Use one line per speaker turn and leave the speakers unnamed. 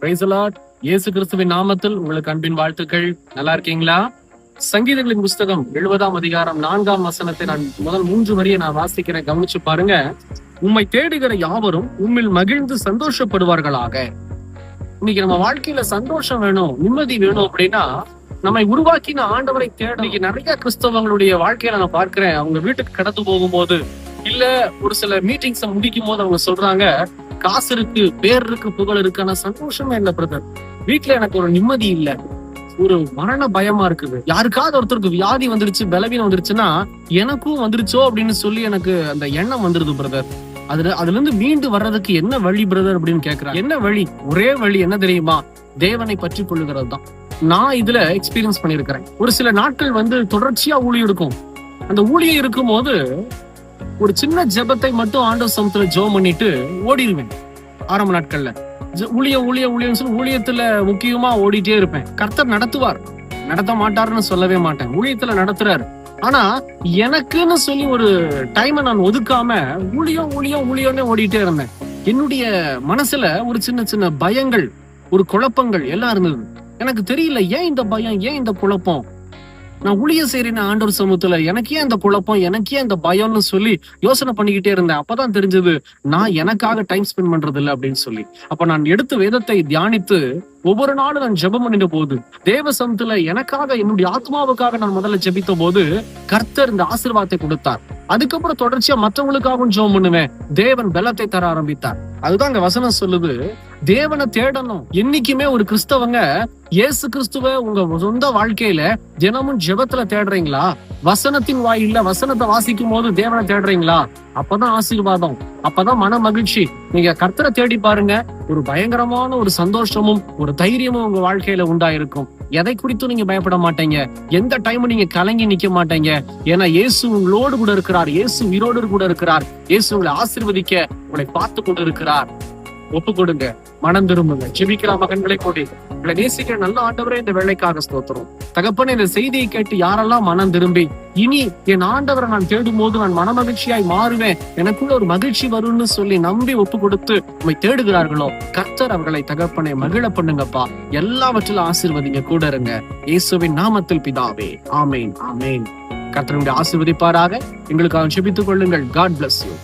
Praise the Lord. இயேசு கிறிஸ்துவின் நாமத்தில் உங்களுக்கு அன்பின் வாழ்த்துக்கள். நல்லா இருக்கீங்களா? சங்கீதங்களின் புஸ்தகம் 70ஆம் அதிகாரம் 4ஆம் வசனத்தை நான் முதல் 3 வரியை நான் வாசிக்கிறேன், கவனிச்சு பாருங்க. உம்மை தேடுகிற யாவரும் உம்மில் மகிழ்ந்து சந்தோஷப்படுவார்களாக. இன்னைக்கு நம்ம வாழ்க்கையில சந்தோஷம் வேணும், நிம்மதி வேணும் அப்படின்னா நம்மை உருவாக்கின ஆண்டவரை தேட. இன்னைக்கு நிறைய கிறிஸ்தவங்களுடைய வாழ்க்கையில நான் பார்க்கிறேன். அவங்க வீட்டுக்கு கடந்து போகும்போது இல்ல ஒரு சில மீட்டிங்ஸ் முடிக்கும் போது அவங்க சொல்றாங்க, காசு இருக்கு, பேர் இருக்கு, புகழ் இருக்கு, ஆனா சந்தோஷமே இல்ல பிரதர். வீட்டுல எனக்கு ஒரு நிம்மதி இல்ல, ஒரு மரண பயமா இருக்குது. யாருக்காவது ஒருத்தருக்கு வியாதி வந்துருச்சு, பலவீனம் வந்துருச்சுன்னா எனக்கும் வந்துருச்சோ அப்படின்னு சொல்லி எனக்கு அந்த எண்ணம் வந்துருது பிரதர். அதுல இருந்து மீண்டு வர்றதுக்கு என்ன வழி பிரதர் அப்படின்னு கேக்குறாங்க. என்ன வழி? ஒரே வழி என்ன தெரியுமா? தேவனை பற்றி கொள்ளுகிறது தான். நான் இதுல எக்ஸ்பீரியன்ஸ் பண்ணிருக்கிறேன். ஒரு சில நாட்கள் தொடர்ச்சியா ஊழியம் இருக்கும். அந்த ஊழியம் இருக்கும் போது ஒரு சின்ன ஜெபத்தை மட்டும் ஆண்டவர் சமத்துல ஜெபம் பண்ணிட்டு ஓடிடுவேன். ஆரம்ப நாட்கள்ல ஊழியம் சொல்லி ஊழியத்துல முக்கியமா ஓடிட்டே இருப்பேன். கர்த்தர் நடத்துவார், நடத்த மாட்டாருன்னு சொல்லவே மாட்டேன். ஊழியத்துல நடத்துறாரு. ஆனா எனக்குன்னு சொல்லி ஒரு டைமை நான் ஒதுக்காம ஊழியம்னு ஓடிட்டே இருந்தேன். என்னுடைய மனசுல ஒரு சின்ன சின்ன பயங்கள், ஒரு குழப்பங்கள் எல்லாம் இருந்தது. எனக்கு தெரியல ஏன் இந்த பயம், ஏன் இந்த குழப்பம். நான் ஊழியம் செய்யறேன் ஆண்டவர் சமூகத்துல, எனக்கு ஏன் இந்த குழப்பம், எனக்கு ஏன் இந்த பயம்னு சொல்லி யோசனை பண்ணிக்கிட்டே இருந்தேன். அப்பதான் தெரிஞ்சது நான் எனக்காக டைம் ஸ்பெண்ட் பண்றது இல்லை அப்படின்னு சொல்லி. அப்ப நான் எடுத்து வேதத்தை தியானித்து ஒவ்வொரு நாளும் நான் ஜெபம் பண்ணிட்ட போது, தேவ சமூகத்துல எனக்காக, என்னுடைய ஆத்மாவுக்காக நான் முதல்ல ஜெபித்த போது கர்த்தர் இந்த ஆசீர்வாதத்தை கொடுத்தார். அதுக்கப்புறம் தொடர்ச்சியா மற்றவங்களுக்காகவும் ஜெபம் பண்ணுவேன். தேவன் பலத்தை தர ஆரம்பித்தார். அதுதான் அங்க வசனம் சொல்லுது, தேவனை தேடணும். என்னைக்குமே ஒரு கிறிஸ்தவங்க இயேசு கிறிஸ்துவ உங்க சொந்த வாழ்க்கையில தினமும் ஜெபத்துல தேடுறீங்களா? வசனத்தின் வாயில்ல வசனத்தை வாசிக்கும் போது தேவனை தேடுறீங்களா? அப்பதான் ஆசீர்வாதம், அப்பதான் மன மகிழ்ச்சி. நீங்க கர்த்தரை தேடி பாருங்க, ஒரு பயங்கரமான ஒரு சந்தோஷமும் ஒரு தைரியமும் உங்க வாழ்க்கையில உண்டாயிருக்கும். எதை குறித்தும் நீங்க பயப்பட மாட்டீங்க. எந்த டைமும் நீங்க கலங்கி நிக்க மாட்டீங்க. ஏன்னா இயேசு உங்களோடு கூட இருக்கிறார். இயேசு உயிரோடு கூட இருக்கிறார். இயேசு உங்களை ஆசீர்வதிக்க உங்களை பார்த்து கொண்டு இருக்கிறார். ஒப்பு கொடுங்க, மனம் திரும்புங்க, ஜெபிக்கலாம். மகன்களை கொடி உங்களை நேசிக்கிற நல்ல ஆண்டவரே, இந்த வேலைக்காக ஸ்தோத்திரம். தகப்பனே, இந்த செய்தியை கேட்டு யாரெல்லாம் மனம் திரும்பி இனி என் ஆண்டவரை நான் தேடும் போது நான் மன மகிழ்ச்சியாய் மாறுவேன், எனக்குள்ள ஒரு மகிழ்ச்சி வரும்னு சொல்லி நம்பி ஒப்பு கொடுத்து உண்மை தேடுகிறார்களோ, கர்த்தர் அவர்களை தகப்பனை மகிழ பண்ணுங்கப்பா. எல்லாவற்றிலும் ஆசீர்வதிங்க, கூட இருங்க. இயேசுவின் நாமத்தில் பிதாவே, ஆமேன் ஆமேன். கர்த்தர் உங்களை ஆசீர்வதிப்பாராக. எங்களுக்காக ஜெபித்துக் கொள்ளுங்கள். God bless you.